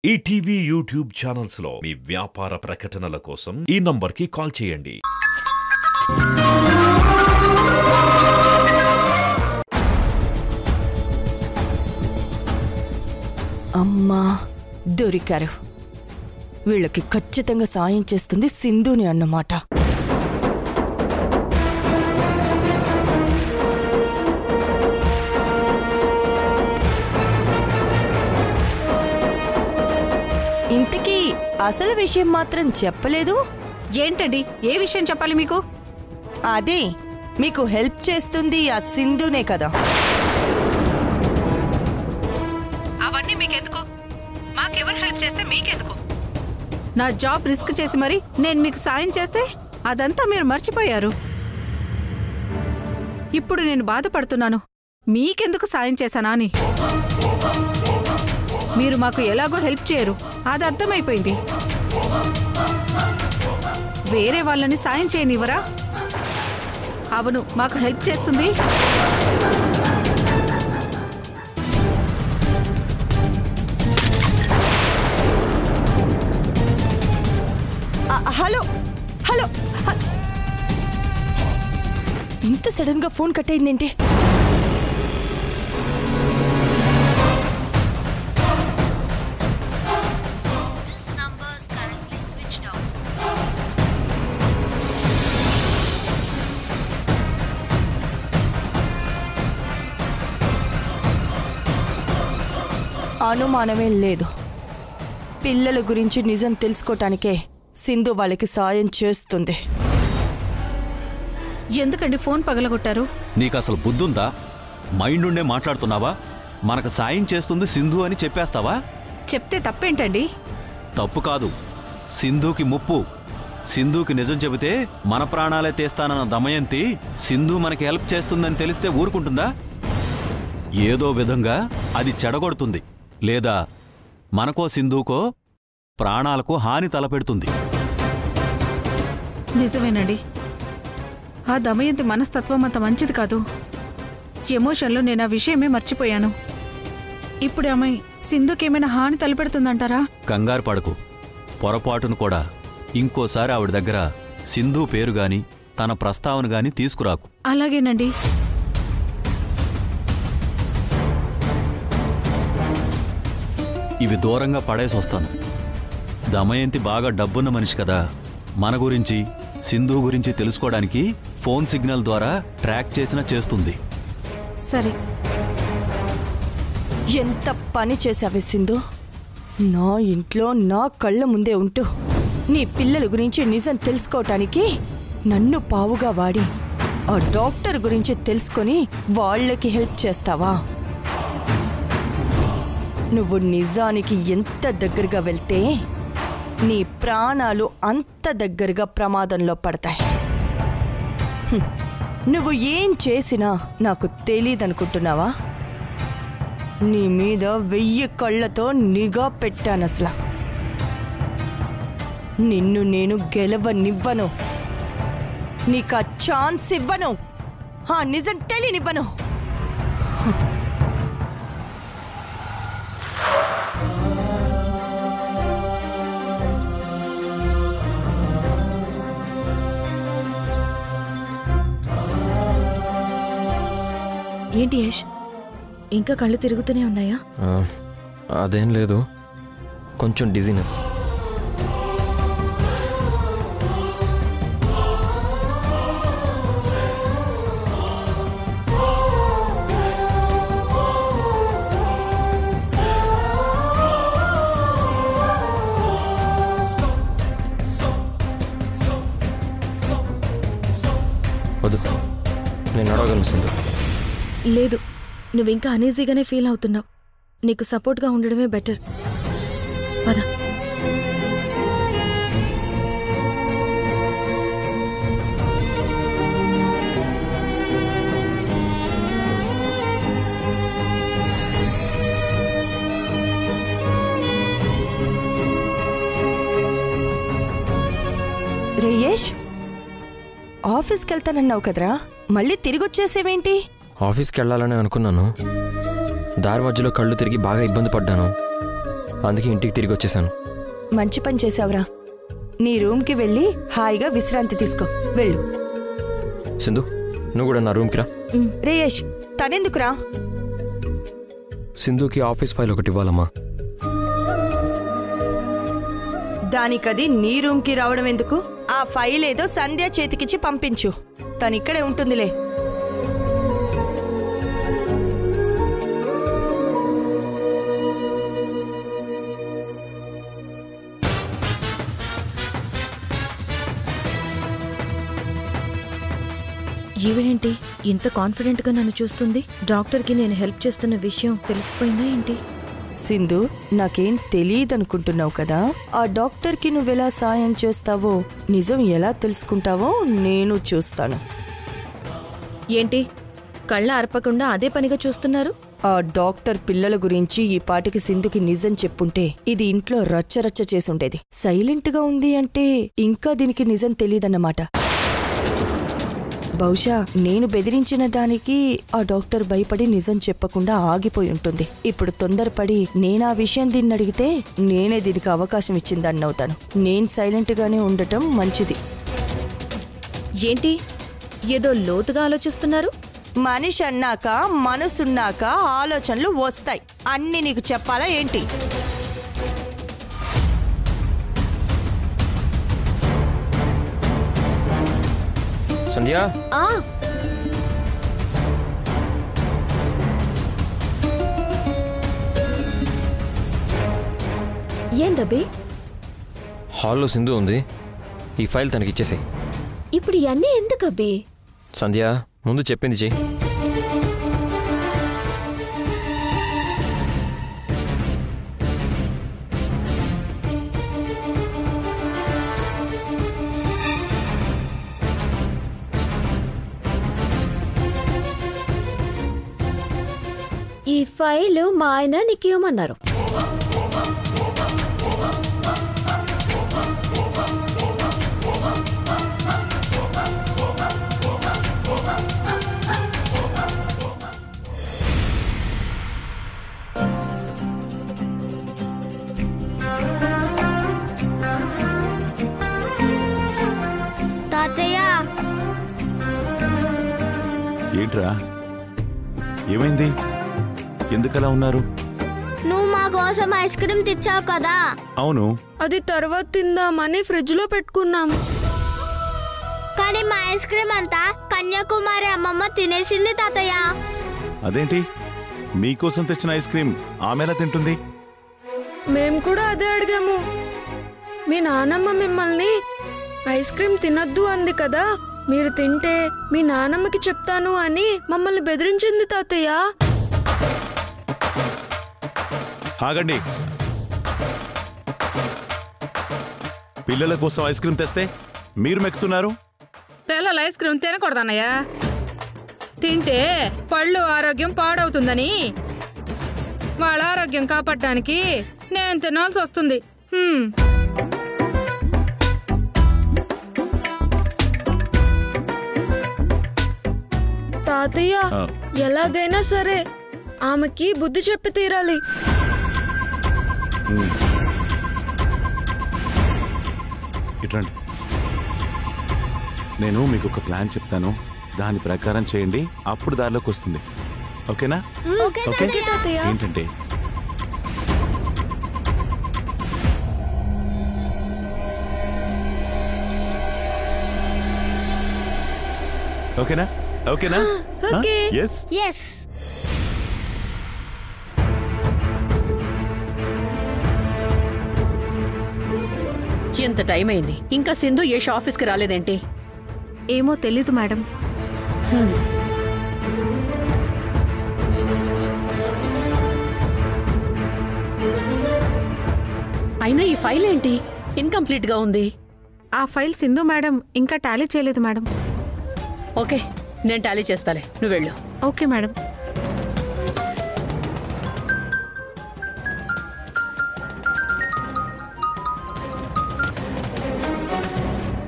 ETV YouTube channels లో మీ వ్యాపార ప్రకటనల కోసం ఈ నంబర్కి కాల్ చేయండి. అమ్మా దొరికారు. వీళ్ళకి ఖచ్చితంగా సాయం చేస్తుంది సింధుని అన్నమాట. ఇంతకీ అసలు విషయం మాత్రం చెప్పలేదు. ఏంటండి, ఏ విషయం చెప్పాలి మీకు? అదే మీకు హెల్ప్ చేస్తుంది ఆ సింధునే కదా. అవన్నీ మీకెందుకు? మాకెవరు హెల్ప్ చేస్తే మీకెందుకు? నా జాబ్ రిస్క్ చేసి మరి నేను మీకు సాయం చేస్తే అదంతా మీరు మర్చిపోయారు. ఇప్పుడు నేను బాధపడుతున్నాను, మీకెందుకు సాయం చేశానా అని. మీరు మాకు ఎలాగో హెల్ప్ చేయరు, అది అర్థమైపోయింది. వేరే వాళ్ళని సాయం చేయనివ్వరా? అవును, మాకు హెల్ప్ చేస్తుంది. హలో హలో, ఇంత సడన్ గా ఫోన్ కట్ అయిందేంటి? అనుమానమే లేదు, పిల్లల గురించి నిజం తెలుసుకోటానికే సింధు వాళ్ళకి సాయం చేస్తుంది. ఎందుకండి ఫోన్ పగలగొట్టారు? నీకసలు బుద్ధుందా? మైండ్ ఉండే మాట్లాడుతున్నావా? మనకు సాయం చేస్తుంది సింధు అని చెప్పేస్తావా? చెప్తే తప్పేంటండి? తప్పు కాదు, సింధుకి ముప్పు. సింధుకి నిజం చెబితే మన ప్రాణాలే తీస్తానన్న దమయంతి సింధు మనకి హెల్ప్ చేస్తుందని తెలిస్తే ఊరుకుంటుందా? ఏదో విధంగా అది చెడగొడుతుంది, లేదా మనకో సింధుకో ప్రాణాలకు హాని తలపెడుతుంది. నిజమేనండి, ఆ దమయంతి మనస్తత్వం అంత మంచిది కాదు. ఎమోషన్లో నేను ఆ విషయమే మర్చిపోయాను. ఇప్పుడు ఆమె సింధుకేమైనా హాని తలపెడుతుందంటారా? కంగారు పడకు, పొరపాటును కూడా ఇంకోసారి ఆవిడ దగ్గర సింధు పేరు గాని తన ప్రస్తావన గాని తీసుకురాకు. అలాగేనండి. ఇవి దూరంగా పడేసొస్తాను. దమయంతి బాగా డబ్బున్న మనిషి కదా, మన గురించి సింధు గురించి తెలుసుకోవడానికి ఫోన్ సిగ్నల్ ద్వారా ట్రాక్ చేసినా చేస్తుంది. సరే. ఎంత పని చేశావే సింధు! నా ఇంట్లో నా కళ్ళ ముందే ఉంటూ నీ పిల్లల గురించి నిజం తెలుసుకోవటానికి నన్ను పావుగా వాడి ఆ డాక్టర్ గురించి తెలుసుకొని వాళ్ళకి హెల్ప్ చేస్తావా? నువ్వు నిజానికి ఎంత దగ్గరగా వెళ్తే నీ ప్రాణాలు అంత దగ్గరగా ప్రమాదంలో పడతాయి. నువ్వు ఏం చేసినా నాకు తెలీదనుకుంటున్నావా? నీ మీద 1000 కళ్ళతో నిఘా పెట్టానసలా. నిన్ను నేను గెలవనివ్వను, నీకు ఆ ఛాన్స్ ఇవ్వను, ఆ నిజం తెలియనివ్వను. ఏంటి యష్, ఇంకా కళ్ళు తిరుగుతూనే ఉన్నాయా? అదేం లేదు, కొంచెం డిజీనెస్. వద్దు, నేను అడగలను సింధు. లేదు, నువ్వింకా అనీజీగానే ఫీల్ అవుతున్నావు. నీకు సపోర్ట్గా ఉండడమే బెటర్. పద. రేయేష్, ఆఫీస్కి వెళ్తానన్నావు కదరా, మళ్ళీ తిరిగొచ్చేసేవేంటి? ఆఫీస్కి వెళ్ళాలని అనుకున్నాను, దారి మధ్యలో కళ్ళు తిరిగి బాగా ఇబ్బంది పడ్డాను. అందుకే ఇంటికి తిరిగి వచ్చేసాను. మంచి పని చేసావురా. నీ రూమ్కి వెళ్ళి హాయిగా విశ్రాంతి తీసుకో. వెళ్ళు. సింధు, నువ్వు కూడా నా రూమ్కి రా. రేయేష్, తనెందుకురా? సింధుకి ఆఫీస్ ఫైల్ ఒకటి ఇవ్వాలమ్మా. దానికది నీ రూమ్కి రావడం ఎందుకు? ఆ ఫైల్ ఏదో సంధ్య చేతికిచ్చి పంపించు. తనిక్కడే ఉంటుందిలే. ఈవిడేంటి ఇంత కాన్ఫిడెంట్గా నన్ను చూస్తుంది? డాక్టర్కి నేను హెల్ప్ చేస్తున్న విషయం తెలిసిపోయిందా ఏంటి? సింధు, నాకేం తెలియదనుకుంటున్నావు కదా. ఆ డాక్టర్కి నువ్వెలా సాయం చేస్తావో, నిజం ఎలా తెలుసుకుంటావో నేను చూస్తాను. ఏంటి కళ్ళ అరపకుండా అదే పనిగా చూస్తున్నారు? ఆ డాక్టర్ పిల్లల గురించి ఈ పాటికి సింధుకి నిజం చెప్పుంటే ఇది ఇంట్లో రచ్చరచ్చ చేసుండేది. సైలెంట్గా ఉంది అంటే ఇంకా దీనికి నిజం తెలీదన్నమాట. బహుశా నేను బెదిరించిన దానికి ఆ డాక్టర్ భయపడి నిజం చెప్పకుండా ఆగిపోయి ఉంటుంది. ఇప్పుడు తొందరపడి నేనా విషయం దీన్ని అడిగితే నేనే దీనికి అవకాశం ఇచ్చిందాన్ని అవుతాను. నేను సైలెంట్గానే ఉండటం మంచిది. ఏంటి ఏదో లోతుగా ఆలోచిస్తున్నారు? మనిషి అన్నాక మనసున్నాక ఆలోచనలు వస్తాయి. అన్ని నీకు చెప్పాలా ఏంటి? సంధ్య, ఏందబ్బి? హాల్లో సింధు ఉంది. ఈ ఫైల్ తనకి ఇచ్చేసాయి. ఇప్పుడు ఇవన్నీ ఎందుకబ్బి? సంధ్య, ముందు చెప్పింది చెయ్యి. ఈ ఫైలు మా ఆయన నీకేమన్నారు? తాతయ్య, ఏంట్రా, ఏమైంది? ఎందుకలా ఉన్నారు? నువ్వు మా కోసం ఐస్ క్రీమ్ తెచ్చావు కదా. అవును. అది తర్వాత తిందామని ఫ్రిడ్జ్ లో పెట్టుకున్నాం. కానీ మా ఐస్ క్రీమ్ అంతా కన్యాకుమారి అమ్మమ్మ తినేసింది తాతయ్య. అదేంటి, మీకోసం తెచ్చిన ఐస్ క్రీమ్ ఆమెలా తింటుంది? మేం కూడా అదే అడిగాము. మీ నానమ్మ మిమ్మల్ని ఐస్ క్రీమ్ తినద్దు అంది కదా, మీరు తింటే మీ నానమ్మకి చెప్తాను అని మమ్మల్ని బెదిరించింది తాతయ్య. ఆగండి. పిల్లల కోసం ఐస్ క్రీమ్ తెస్తే మీరు మెక్కుతున్నారు. పిల్లలు ఐస్ క్రీమ్ తినకూడదన్నయ్య. తింటే పళ్ళు ఆరోగ్యం పాడవుతుందని వాళ్ళ ఆరోగ్యం కాపాడడానికి నేను తినాల్సి వస్తుంది. తాతయ్య, ఎలాగైనా సరే ఆమెకి బుద్ధి చెప్పి తీరాలి. ఇట్రండి, నేను మీకు ఒక ప్లాన్ చెప్తాను. దాని ప్రకారం చేయండి, అప్పుడు దారిలోకి వస్తుంది. ఓకేనా? ఓకే తాతయ్య. ఏంటంటే, ఓకేనా? ఓకేనా? ఎస్. ఎస్. ఎంత టైం అయింది, ఇంకా సింధు యష్ ఆఫీస్కి రాలేదేంటి? ఏమో తెలీదు మేడం. అయినా ఈ ఫైల్ ఏంటి ఇన్కంప్లీట్ గా ఉంది? ఆ ఫైల్ సింధు మేడం ఇంకా టాలీ చేయలేదు మేడం. ఓకే, నేను టాలీ చేస్తాలే, నువ్వు వెళ్ళు. Okay madam.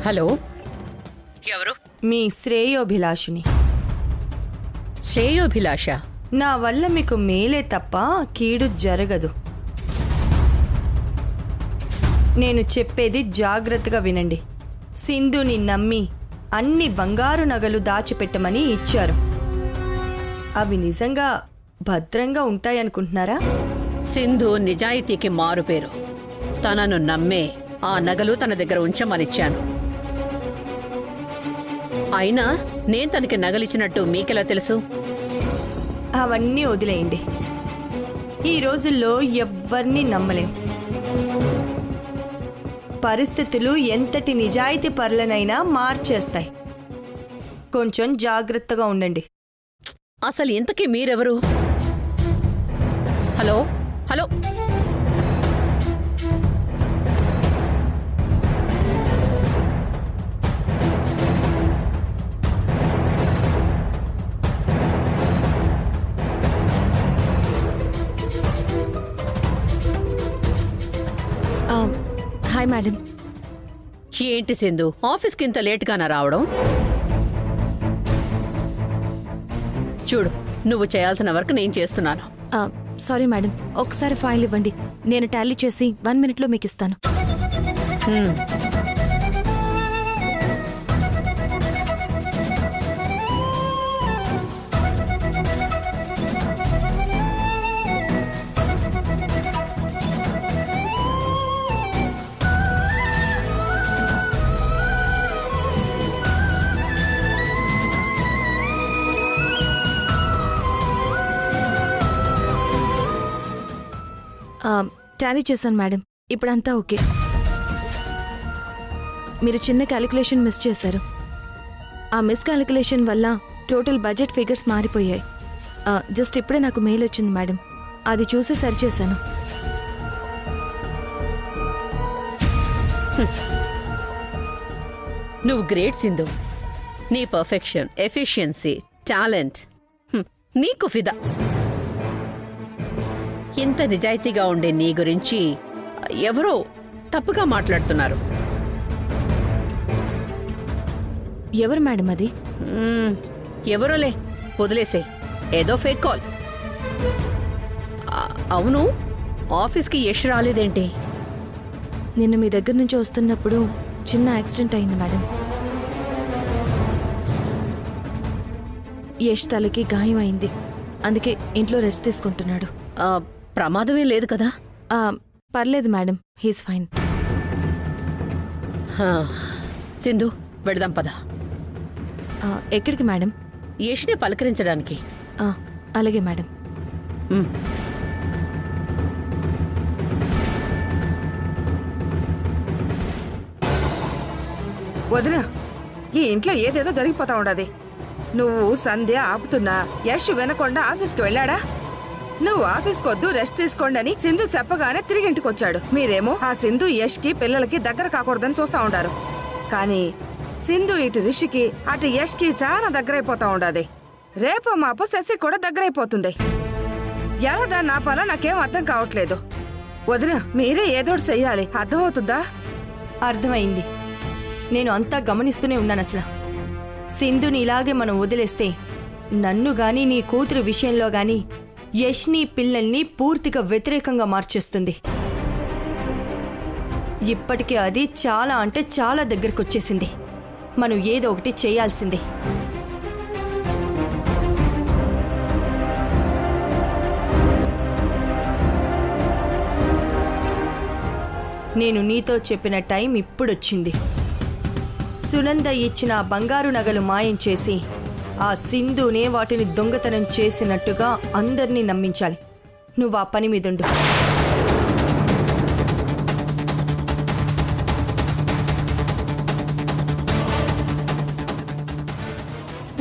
హలో, ఎవరు? మీ శ్రేయోభిలాషిని. శ్రేయోభిలాష? నా వల్ల మీకు మేలే తప్ప కీడు జరగదు. నేను చెప్పేది జాగ్రత్తగా వినండి. సింధుని నమ్మి అన్ని బంగారు నగలు దాచిపెట్టమని ఇచ్చారు. అవి నిజంగా భద్రంగా ఉంటాయనుకుంటున్నారా? సింధు నిజాయితీకి మారుపేరు. తనను నమ్మే ఆ నగలు తన దగ్గర ఉంచమనిచ్చాను. అయినా నేను తనకి నగలిచ్చినట్టు మీకెలా తెలుసు? అవన్నీ వదిలేయండి. ఈ రోజుల్లో ఎవ్వరినీ నమ్మలేం. పరిస్థితులు ఎంతటి నిజాయితీ పరులనైనా మార్చేస్తాయి. కొంచెం జాగ్రత్తగా ఉండండి. అసలు ఇంతకీ మీరెవరు? Hello hello, hi madam. ఏంటి సింధు, ఆఫీస్కి ఇంత లేట్గానా రావడం? చూడు, నువ్వు చేయాల్సిన వర్క్ నేను చేస్తున్నాను. సారీ మేడం, ఒకసారి ఫైల్ ఇవ్వండి. నేను టాలీ చేసి 1 minute మీకు ఇస్తాను. టాలీ చేశాను మేడం, ఇప్పుడంతా ఓకే. మీరు చిన్న క్యాలిక్యులేషన్ మిస్ చేశారు. ఆ మిస్ క్యాలిక్యులేషన్ వల్ల టోటల్ బడ్జెట్ ఫిగర్స్ మారిపోయాయి. జస్ట్ ఇప్పుడే నాకు మెయిల్ వచ్చింది మేడం, అది చూసి సరిచేశాను. నువ్వు గ్రేట్ సింధు. నీ పర్ఫెక్షన్, ఎఫిషియన్సీ, టాలెంట్ నీకు ఫిదా. ఇంత నిజాయితీగా ఉండే నీ గురించి ఎవరో తప్పుగా మాట్లాడుతున్నారు. ఎవరు మేడం అది? ఎవరోలే, వదిలేసే. ఏదో ఫేక్ కాల్. అవును, ఆఫీస్కి యష్ రాలేదేంటి? నిన్న మీ దగ్గర నుంచి వస్తున్నప్పుడు చిన్న యాక్సిడెంట్ అయింది మేడం. యష్ తలకి గాయం అయింది, అందుకే ఇంట్లో రెస్ట్ తీసుకుంటున్నాడు. ప్రమాదమే లేదు కదా? పర్లేదు మేడం, హీస్ ఫైన్. సింధు, వెళదాం పద. ఎక్కడికి మేడం? యష్ని పలకరించడానికి. అలాగే మేడం. వదినా, ఈ ఇంట్లో ఏదేదో జరిగిపోతా ఉండదు. నువ్వు సంధ్య ఆపుతున్నా యష్ వినకుండా ఆఫీస్కి వెళ్ళాడా? నువ్వు ఆఫీస్కొద్దు, రెస్ట్ తీసుకోండి అని సింధు చెప్పగానే తిరిగి ఇంటికొచ్చాడు. మీరేమో ఆ సింధు యష్కి పిల్లలకి దగ్గర కాకూడదని చూస్తా ఉంటారు. కానీ సింధు ఇటు రిషికి అటు యష్కి చాలా దగ్గరైపోతా ఉండదు. రేపు మాపో శశి కూడా దగ్గరైపోతుంది. ఎలా దాన్ని ఆపాలో నాకేం అర్థం కావట్లేదు. వదిన, మీరే ఏదోటి చెయ్యాలి. అర్థమవుతుందా? అర్థమైంది. నేను అంతా గమనిస్తూనే ఉన్నాను. అసలు సింధుని ఇలాగే మనం వదిలేస్తే నన్ను గాని నీ కూతురు విషయంలో గాని యష్ని పిల్లల్ని పూర్తిగా వ్యతిరేకంగా మార్చేస్తుంది. ఇప్పటికే అది చాలా అంటే చాలా దగ్గరకు వచ్చేసింది. మనం ఏదో ఒకటి చేయాల్సిందే. నేను నీతో చెప్పిన టైం ఇప్పుడొచ్చింది. సునంద ఇచ్చిన బంగారు నగలు మాయం చేసి ఆ సింధునే వాటిని దొంగతనం చేసినట్టుగా అందర్నీ నమ్మించాలి. నువ్వు ఆ పని మీదుండు.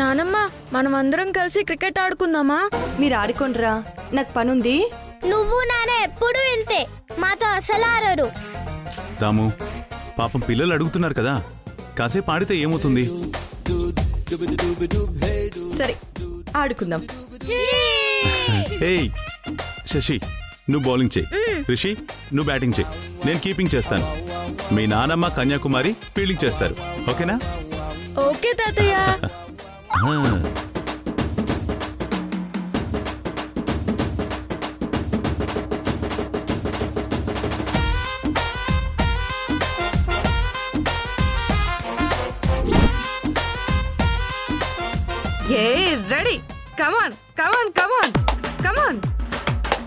నానమ్మ, మనం అందరం కలిసి క్రికెట్ ఆడుకుందామా? మీరు ఆడుకోండిరా, నాకు పనుంది. నువ్వు నాన్న ఎప్పుడు ఇంతే, మాతో అసలు ఆడరు. దాము, పాపం పిల్లలు అడుగుతున్నారు కదా, కాసేపు ఆడితే ఏమవుతుంది? సరే, ఆడుకుందాం. ఏయ్ శశి, నువ్వు బౌలింగ్ చేయి. రిషి, నువ్వు బ్యాటింగ్ చేయి. నేను కీపింగ్ చేస్తాను. మీ నానమ్మ కన్యాకుమారి ఫీల్డింగ్ చేస్తారు. ఓకేనా? ఓకే తాతయ్య. కమాన్ కమాన్ కమాన్ కమాన్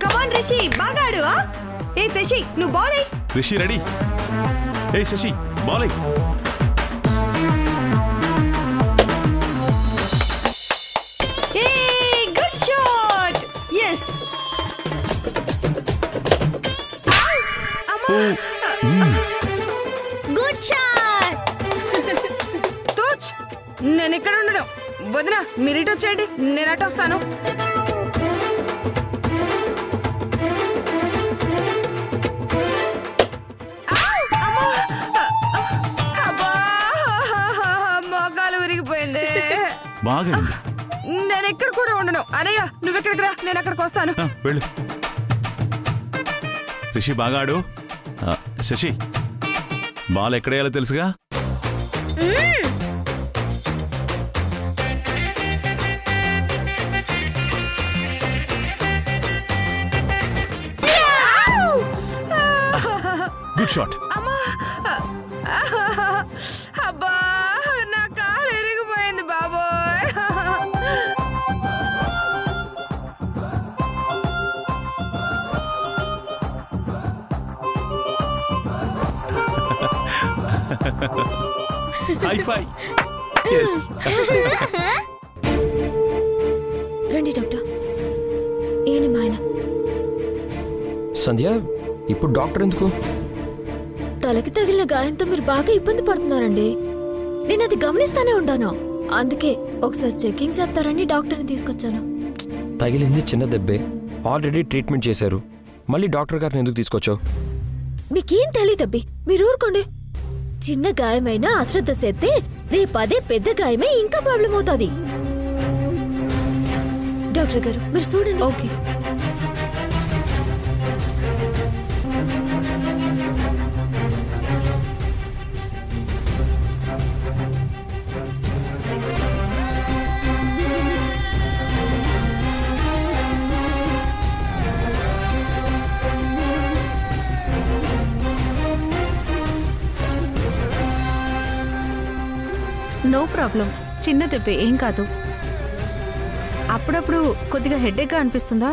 కమాన్ రిషి బాగాడు. ఏ శశి నువ్వు బాల్ అయ్యి. రిషి రెడీ. ఏ శశి బాల్ అయ్యి. Good shot. Yes. Good shot. తోచ్ నేను ఇక్కడ ఉండను. వదినా మీరు ఇటు వచ్చేయండి, నేను అటు వస్తాను. మోకాలు విరిగిపోయింది. బాగా నేను ఎక్కడ కూడా ఉండను. అనయ్య నువ్వు ఎక్కడికి రా, నేను అక్కడికి వస్తాను. వెళ్ళు. రిషి బాగా ఆడు. శశి బాల్ ఎక్కడేయాలో తెలుసుగా. Good shot. అబ్బా నా కాలు ఇరిగిపోయింది బాబోయ్. హై ఫై. ఎస్. రండి డాక్టర్. ఈయన మా ఆయన. సంధ్య ఇప్పుడు డాక్టర్ ఎందుకు? తలకి తగిలిన గాయంతో మీరు బాగా ఇబ్బంది పడుతున్నారండి. నేను అది గమనిస్తానే ఉంటాను. అందుకే ఒకసారి చెకింగ్ చేస్తారని డాక్టర్ని తీసుకొచ్చాను. తగిలింది చిన్న దెబ్బే, ఆల్రెడీ ట్రీట్మెంట్ చేశారు. మళ్ళీ డాక్టర్ గారిని ఎందుకు తీసుకొచ్చావు? మీకేం తెలియదబ్బి, మీరు ఊరుకోండి. చిన్న గాయమైనా అశ్రద్ధ చేస్తే రేపదే పెద్ద గాయమే ఇంకా ప్రాబ్లం అవుతుంది. డాక్టర్ గారు మీరు చూడండి. ఓకే. నో ప్రాబ్లం, చిన్న దెబ్బే, ఏం కాదు. అప్పుడప్పుడు కొద్దిగా హెడేక్గా అనిపిస్తుందా?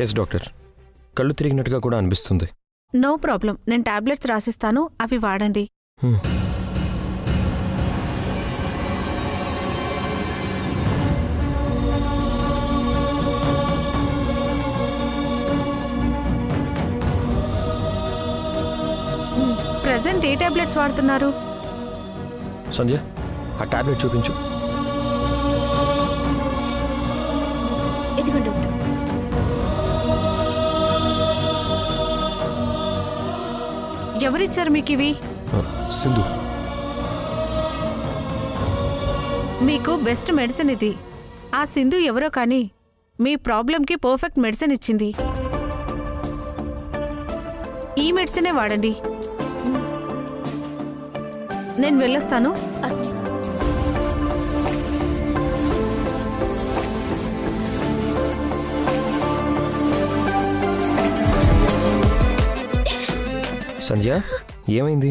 ఎస్ డాక్టర్, కళ్ళు తిరిగినట్టుగా కూడా అనిపిస్తుంది. నో ప్రాబ్లం, నేను టాబ్లెట్స్ రాసిస్తాను, అవి వాడండి. ప్రెసెంట్ ఏ టాబ్లెట్స్ వాడుతున్నారు? సంధ్య ఆ టాబ్లెట్ చూపించు. ఇదిగో డాక్టర్. ఎవరిచ్చారు మీకు ఇవి? సింధు. మీకు బెస్ట్ మెడిసిన్ ఇది. ఆ సింధు ఎవరో కానీ మీ ప్రాబ్లంకి పర్ఫెక్ట్ మెడిసిన్ ఇచ్చింది. ఈ మెడిసినే వాడండి. నేను వెళ్ళొస్తాను. సంధ్య ఏమైంది?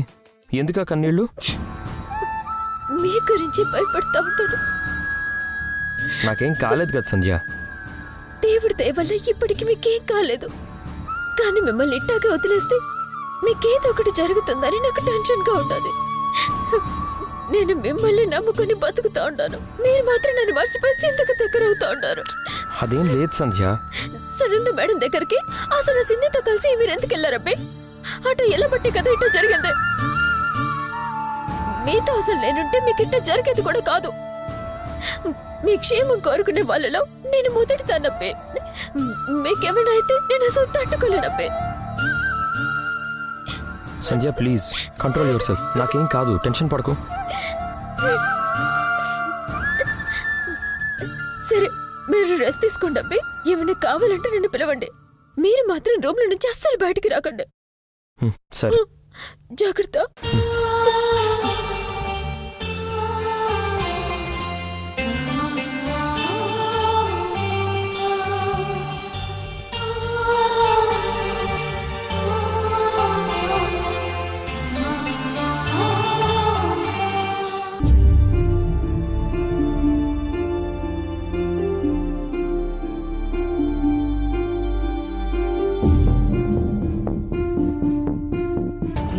ఎందుకా కన్నీళ్ళు? మీ గురించి భయపడతా ఉంటాను. నాకేం కాలేదు కదా సంధ్య. దేవుడి దయ వల్ల ఇప్పటికి మీకేం కాలేదు. కానీ మిమ్మల్ని ఇట్టాగే వదిలేస్తే మీకేదో ఒకటి జరుగుతుందని నాకు టెన్షన్ గా ఉండదు. నేను మిమ్మల్ని నమ్ముకుని బతుకుతా ఉంటాను. మీరు మాత్రం నన్ను మర్చిపోయి సింధుకు దగ్గర అవుతా ఉంటారు. అదేం లేదు సంధ్య. సునంద మేడం దగ్గరికి అసలు సింధుతో కలిసి మీరు ఎందుకు వెళ్ళారబ్బే? అట ఎలా బట్టి కదా ఇట్లా జరిగింది. మీతో అసలు నేనుంటే మీకు ఇట్లా జరిగేది కూడా కాదు. మీ క్షేమం కోరుకునే వాళ్ళలో నేను మొదటి తానప్పే. మీకేమైనా అయితే నేను అసలు తట్టుకోలేనప్పే. సంధ్య ప్లీజ్ కంట్రోల్ యువర్ సెల్ఫ్. నాకేం కాదు, టెన్షన్ పడకు. సరే మీరు రెస్ట్ తీసుకోండి అబ్బే. ఏమైనా కావాలంటే నన్ను పిలవండి. మీరు మాత్రం రూమ్ లో నుంచి అస్సలు బయటికి రాకండి. సరే జాగ్రత్త.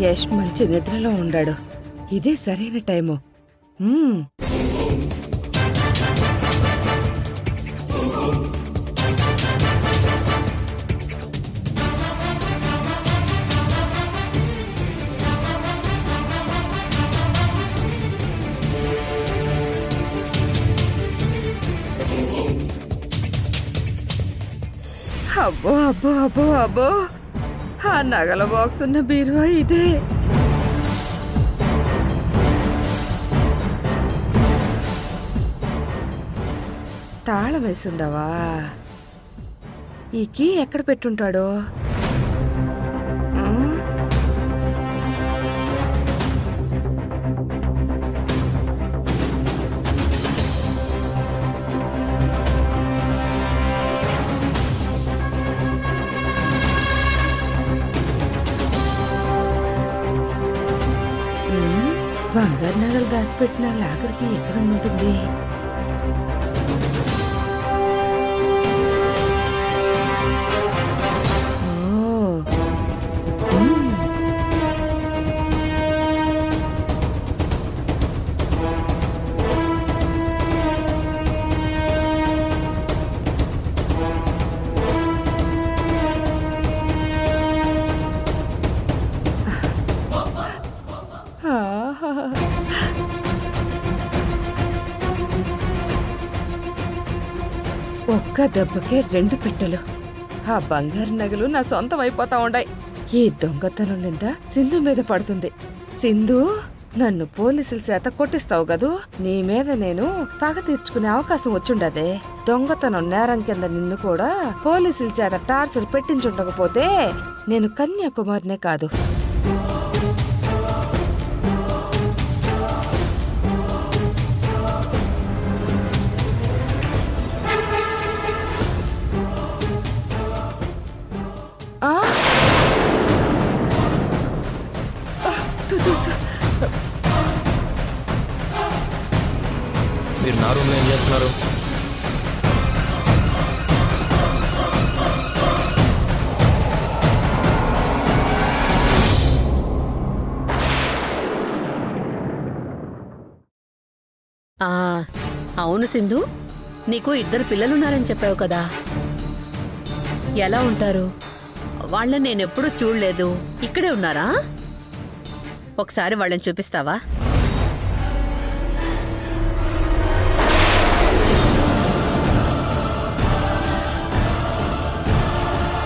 యష్ మంచి నిద్రలో ఉండాడు. ఇదే సరైన టైము. అబ్బో అబ్బో అబ్బో అబ్బో, ఆ నగల బాక్స్ ఉన్న బీరువా ఇదే. తాళం వేసుండవా? ఈ కీ ఎక్కడ పెట్టుంటాడో? బంగారు నగలు దాచిపెట్టిన లాకర్కి ఎక్కడ ఉంటుంది? ఒక్క దెబ్బకే 2 పెట్టెలు. ఆ బంగారు నగలు నా సొంతం అయిపోతా ఉండాయి. ఈ దొంగతనం నింద సింధు మీద పడుతుంది. సింధు, నన్ను పోలీసుల చేత కొట్టిస్తావు గదు. నీ మీద నేను పగ తీర్చుకునే అవకాశం వచ్చుండదే. దొంగతనం నేరం కింద నిన్ను కూడా పోలీసుల చేత టార్చర్ పెట్టించుండకపోతే నేను కన్యాకుమారినే కాదు. మీరు నా రూమ్లో ఏం చేస్తున్నారు? అవును సింధు, నీకు 2 పిల్లలున్నారని చెప్పావు కదా. ఎలా ఉంటారు? వాళ్ళని నేనెప్పుడూ చూడలేదు. ఇక్కడే ఉన్నారా? ఒకసారి వాళ్ళని చూపిస్తావా?